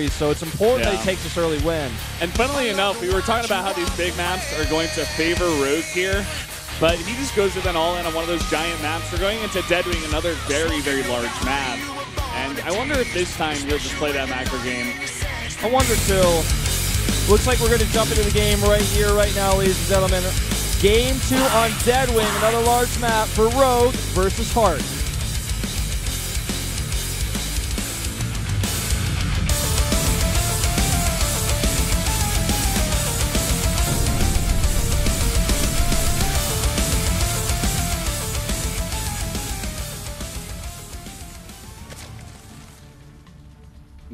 So it's important that he takes this early win. And funnily enough, we were talking about how these big maps are going to favor Rogue here, but he just goes with an all-in on one of those giant maps. We're going into Deadwing, another very, very large map. And I wonder if this time he'll just play that macro game. I wonder too. Looks like we're going to jump into the game right here, right now, ladies and gentlemen. Game 2 on Deadwing, another large map for Rogue versus Hart.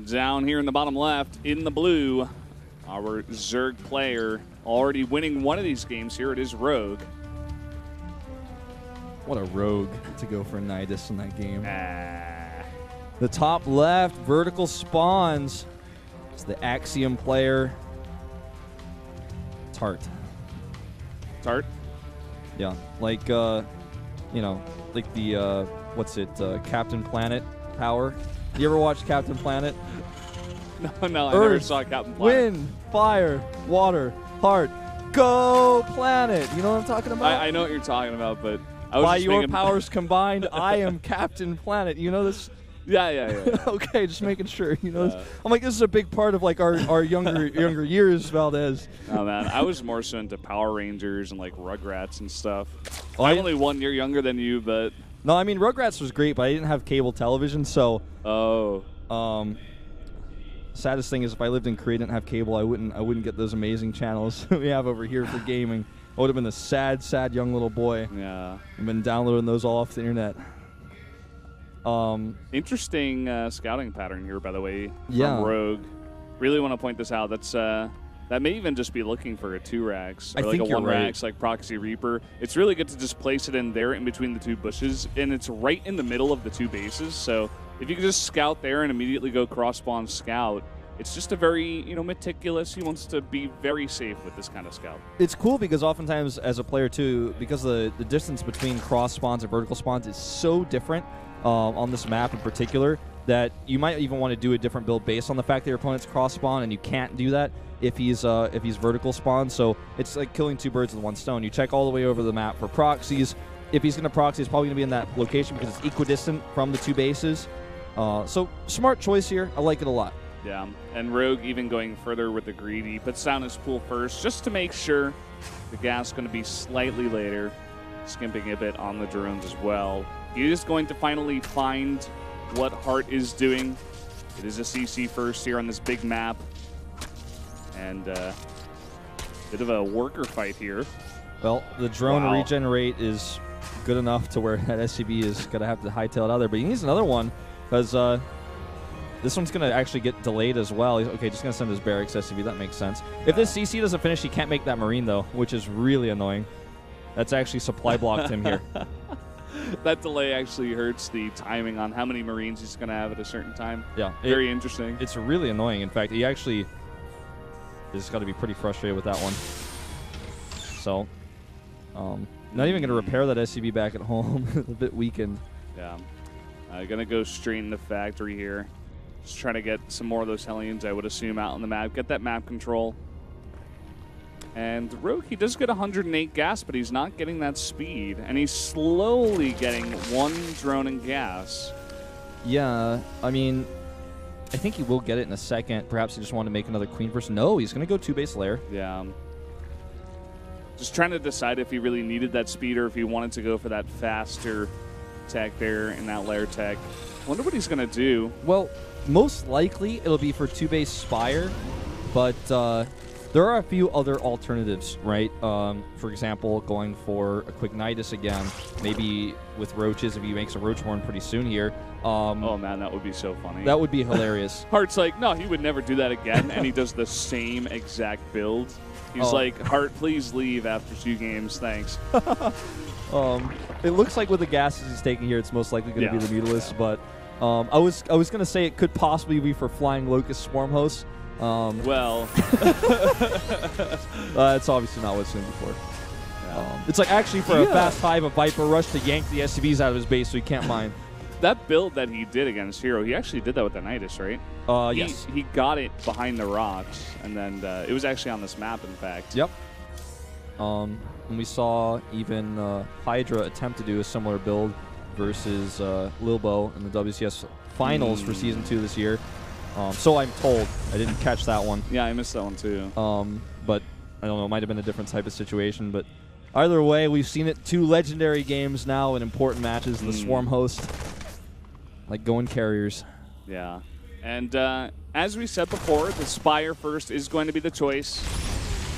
Down here in the bottom left, in the blue, our Zerg player already winning one of these games here. It is Rogue. What a Rogue to go for Nidus in that game. The top left, vertical spawns. It's the Axiom player. Tart. Tart? Yeah, like, you know, like the, what's it, Captain Planet power. You ever watch Captain Planet? No, I Earth, never saw Captain Planet. Wind, fire, water, heart, go planet. You know what I'm talking about? I know what you're talking about, but I was By just your thinking powers combined, I am Captain Planet. You know this? Yeah. Okay, just making sure. You know, I'm like, this is a big part of like our younger years, Valdez. Oh man, I was more so into Power Rangers and like Rugrats and stuff. Oh, I'm only 1 year younger than you, but no, I mean Rugrats was great, but I didn't have cable television, so. Oh. Saddest thing is if I lived in Korea and didn't have cable, I wouldn't get those amazing channels we have over here for gaming. I would have been a sad young little boy. Yeah. I've been downloading those all off the internet. Interesting scouting pattern here, by the way, yeah. from Rogue. Really want to point this out. That's that may even just be looking for a 2-Rax or like a 1-Rax, like Proxy Reaper. It's really good to just place it in there in between the two bushes, and it's right in the middle of the two bases. So if you can just scout there and immediately go cross-spawn scout, it's just a very, you know, meticulous. He wants to be very safe with this kind of scout. It's cool because oftentimes as a player too, because the distance between cross spawns and vertical spawns is so different on this map in particular, that you might even want to do a different build based on the fact that your opponent's cross spawn, and you can't do that if he's vertical spawn. So it's like killing two birds with one stone. You check all the way over the map for proxies. If he's going to proxy, it's probably going to be in that location because it's equidistant from the two bases. So smart choice here. I like it a lot. Yeah, and Rogue even going further with the greedy, puts down his pool first just to make sure the gas going to be slightly later, skimping a bit on the drones as well. He is going to finally find what Hart is doing. It is a CC first here on this big map. And bit of a worker fight here. Well, the drone regenerate is good enough to where that SCB is going to have to hightail it out of there. But he needs another one because this one's going to actually get delayed as well. He's, okay, just going to send his barracks SCB. That makes sense. If this CC doesn't finish, he can't make that Marine, though, which is really annoying. That's actually supply blocked him here. That delay actually hurts the timing on how many Marines he's going to have at a certain time. Yeah. Very interesting. It's really annoying. In fact, he actually is got to be pretty frustrated with that one. So, not even going to repair that SCB back at home. A bit weakened. Yeah. Going to go straight in the factory here. Just trying to get some more of those Hellions, I would assume, out on the map. Get that map control. And Rogue, he does get 108 gas, but he's not getting that speed. And he's slowly getting one drone and gas. Yeah, I mean, I think he will get it in a second. Perhaps he just wanted to make another queen first. No, he's going to go 2-base lair. Yeah. Just trying to decide if he really needed that speed or if he wanted to go for that faster tech there in that lair tech. Wonder what he's going to do. Well, most likely it'll be for 2-base Spire, but there are a few other alternatives, right? For example, going for a quick Nidus again, maybe with roaches if he makes a Roachborn pretty soon here. Oh man, that would be so funny. That would be hilarious. Hart's like, no, he would never do that again, and he does the same exact build. He's like, Hart, please leave after 2 games, thanks. It looks like with the gases he's taking here, it's most likely going to be the Mutalisk, but I was going to say it could possibly be for Flying Locust Swarm Host. Well, it's obviously not what it's been before. It's like actually for a fast 5, a Viper Rush to yank the SCVs out of his base so he can't mine. that build that he did against Hero, he actually did that with the Nidus, right? Yes. He got it behind the rocks, and then it was actually on this map, in fact. Yep. And we saw even Hydra attempt to do a similar build versus Lilbo in the WCS Finals for Season 2 this year. So I'm told. I didn't catch that one. Yeah, I missed that one too. But I don't know, it might have been a different type of situation. But either way, we've seen it 2 legendary games now in important matches. The Swarm host, like going carriers. Yeah. And as we said before, the Spire first is going to be the choice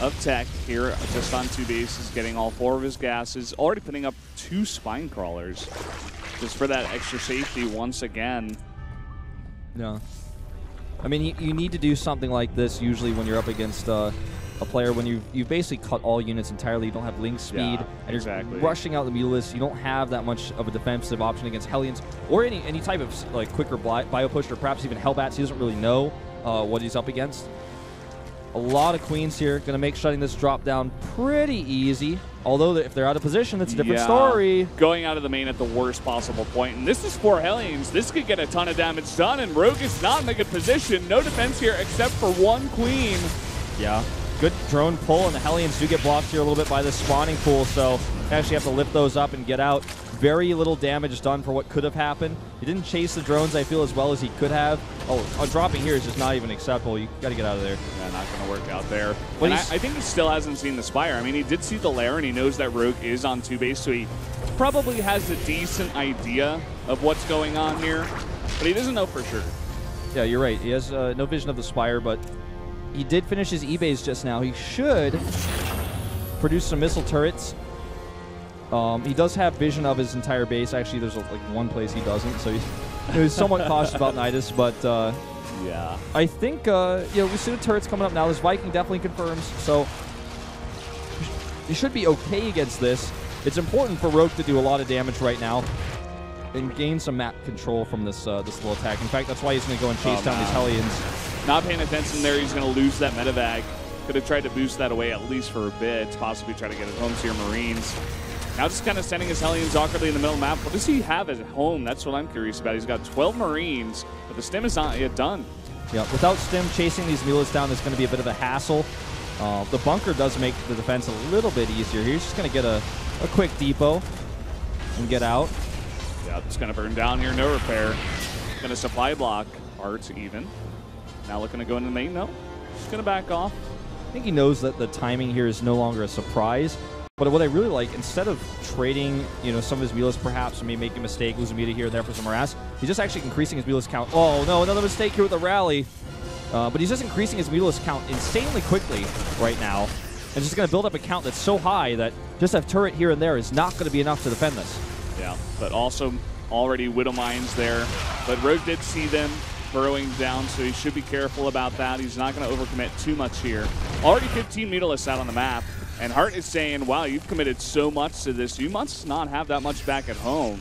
of Tech here, just on 2 bases, getting all 4 of his gases, already putting up 2 Spine Crawlers, just for that extra safety once again. Yeah. I mean, you need to do something like this usually when you're up against a player when you've basically cut all units entirely. You don't have link speed, and you're rushing out the Mutalisk. You don't have that much of a defensive option against Hellions or any type of like quicker bio push, or perhaps even Hellbats. He doesn't really know what he's up against. A lot of queens here. Going to make shutting this drop down pretty easy. Although if they're out of position, it's a different story. Going out of the main at the worst possible point. And this is 4 Hellions. This could get a ton of damage done, and Rogue is not in a good position. No defense here except for 1 queen. Yeah. Good drone pull, and the Hellions do get blocked here a little bit by the spawning pool, so you actually have to lift those up and get out. Very little damage done for what could have happened. He didn't chase the drones, I feel, as well as he could have. Oh, dropping here is just not even acceptable. You got to get out of there. Yeah, not going to work out there. But I think he still hasn't seen the Spire. I mean, he did see the lair, and he knows that Rogue is on 2 base, so he probably has a decent idea of what's going on here, but he doesn't know for sure. Yeah, you're right. He has no vision of the Spire, but he did finish his E-base just now. He should produce some missile turrets. He does have vision of his entire base. Actually, there's like 1 place he doesn't, so he's somewhat cautious about Nidus, but yeah. I think we see the turrets coming up now. This Viking definitely confirms, so he should be okay against this. It's important for Rogue to do a lot of damage right now and gain some map control from this little attack. In fact, that's why he's going to go and chase down these Hellions. Not paying attention there, he's going to lose that Metavag. Could have tried to boost that away at least for a bit, possibly try to get it home to your Marines. Now just kind of sending his Hellions awkwardly in the middle of the map. What does he have at home? That's what I'm curious about. He's got 12 Marines, but the stim is not yet done. Yeah, without stim, chasing these Mulas down is going to be a bit of a hassle. The bunker does make the defense a little bit easier. He's just going to get a quick depot and get out. Yeah, it's going to burn down here. No repair. Going to supply block. Arts even. Now looking to go into the main. No, just going to back off. I think he knows that the timing here is no longer a surprise. But what I really like, instead of trading, some of his Mulas perhaps, and maybe making a mistake, losing Muta here and there for some harass, he's just actually increasing his Mulas count. Oh no, another mistake here with the rally. But he's just increasing his Mulas count insanely quickly right now. And just going to build up a count that's so high that just a turret here and there is not going to be enough to defend this. Yeah, but also already Widow Mines there. But Rogue did see them burrowing down, so he should be careful about that. He's not going to overcommit too much here. Already 15 Mutalists out on the map. And Hart is saying, wow, you've committed so much to this. You must not have that much back at home.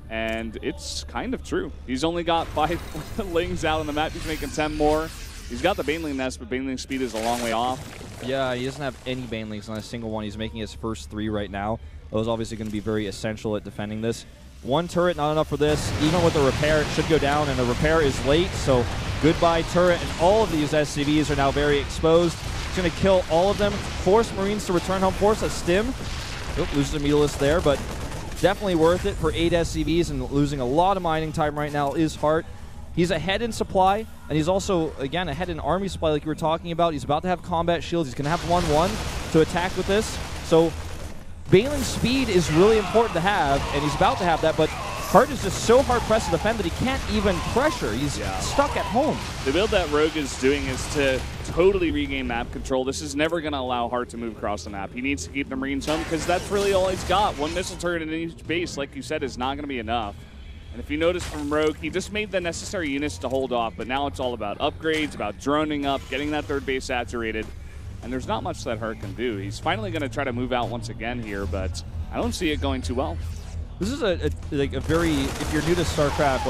And it's kind of true. He's only got 5 lings out on the map. He's making 10 more. He's got the Baneling nest, but Baneling speed is a long way off. Yeah, he doesn't have any Banelings on a single one. He's making his first 3 right now. Those obviously going to be very essential at defending this. 1 turret, not enough for this. Even with the repair, it should go down, and the repair is late. So goodbye turret, and all of these SCVs are now very exposed. He's going to kill all of them, force Marines to return home, force a stim. Oop, loses a Mutalisk there, but definitely worth it for 8 SCVs, and losing a lot of mining time right now is Hart. He's ahead in supply, and he's also, again, ahead in army supply like you were talking about. He's about to have combat shields. He's going to have 1-1 to attack with this. So Baneling speed is really important to have, and he's about to have that, but Hart is just so hard-pressed to defend that he can't even pressure. He's stuck at home. The build that Rogue is doing is to totally regain map control. This is never going to allow Hart to move across the map. He needs to keep the Marines home because that's really all he's got. 1 missile turret in each base, like you said, is not going to be enough. And if you notice from Rogue, he just made the necessary units to hold off, but now it's all about upgrades, about droning up, getting that 3rd base saturated. And there's not much that Hart can do. He's finally going to try to move out once again here, but I don't see it going too well. This is a very, if you're new to StarCraft,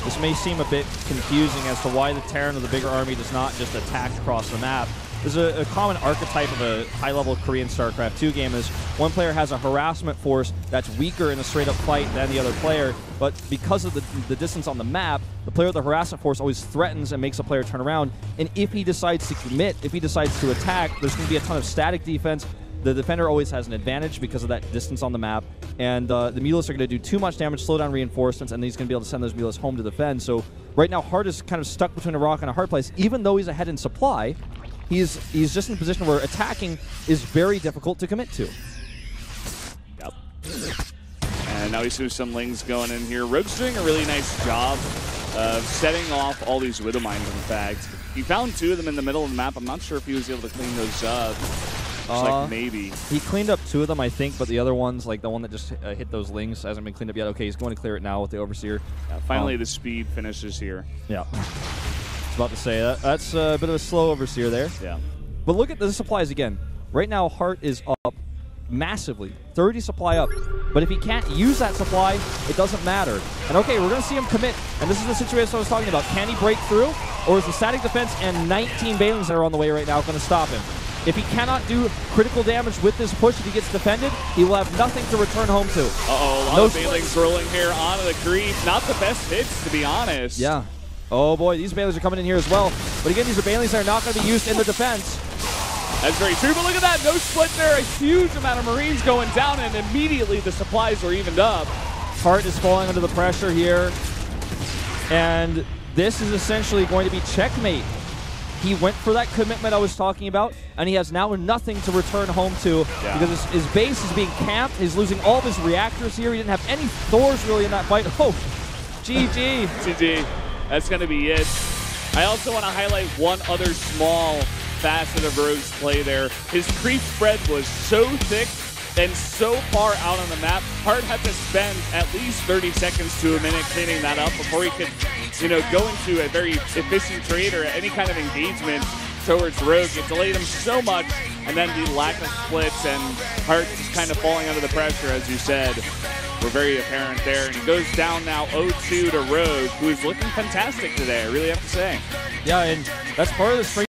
this may seem a bit confusing as to why the Terran of the bigger army does not just attack across the map. there's a common archetype of a high-level Korean StarCraft 2 game is one player has a harassment force that's weaker in a straight-up fight than the other player, but because of the distance on the map, the player with the harassment force always threatens and makes a player turn around, and if he decides to commit, if he decides to attack, there's going to be a ton of static defense. The defender always has an advantage because of that distance on the map, and the Mulists are going to do too much damage, slow down reinforcements, and he's going to be able to send those Mulists home to defend. So right now, Hart is kind of stuck between a rock and a hard place. Even though he's ahead in supply, he's just in a position where attacking is very difficult to commit to. Yep. And now we see some Lings going in here. Rogue's doing a really nice job of setting off all these Widow Mines, in fact. He found 2 of them in the middle of the map. I'm not sure if he was able to clean those up. Like maybe. He cleaned up 2 of them, I think, but the other ones, like the one that just hit those Lings, hasn't been cleaned up yet. Okay, he's going to clear it now with the Overseer. Yeah, finally, the speed finishes here. Yeah. I was about to say, that's a bit of a slow Overseer there. Yeah. But look at the supplies again. Right now, Hart is up massively. 30 supply up. But if he can't use that supply, it doesn't matter. And okay, we're going to see him commit. And this is the situation I was talking about. Can he break through? Or is the static defense and 19 Banelings that are on the way right now going to stop him? If he cannot do critical damage with this push, if he gets defended, he will have nothing to return home to. Uh-oh, a lot of Banelings rolling here onto the creep. Not the best hits, to be honest. Yeah. Oh boy, these Banelings are coming in here as well. But again, these are Banelings that are not going to be used in the defense. That's very true, but look at that. No split there. A huge amount of Marines going down, and immediately the supplies are evened up. Hart is falling under the pressure here. And this is essentially going to be checkmate. He went for that commitment I was talking about, and he has now nothing to return home to because his base is being camped. He's losing all of his reactors here. He didn't have any Thors really in that fight. Oh, GG. GG. That's going to be it. I also want to highlight one other small facet of Rogue's play there. His creep spread was so thick and so far out on the map, Hart had to spend at least 30 seconds to a minute cleaning that up before he could, go into a very efficient trade or any kind of engagement towards Rogue. It delayed him so much, and then the lack of splits and Hart just kind of falling under the pressure, as you said, were very apparent there. And he goes down now 0-2 to Rogue, who is looking fantastic today, I really have to say. Yeah, and that's part of the strength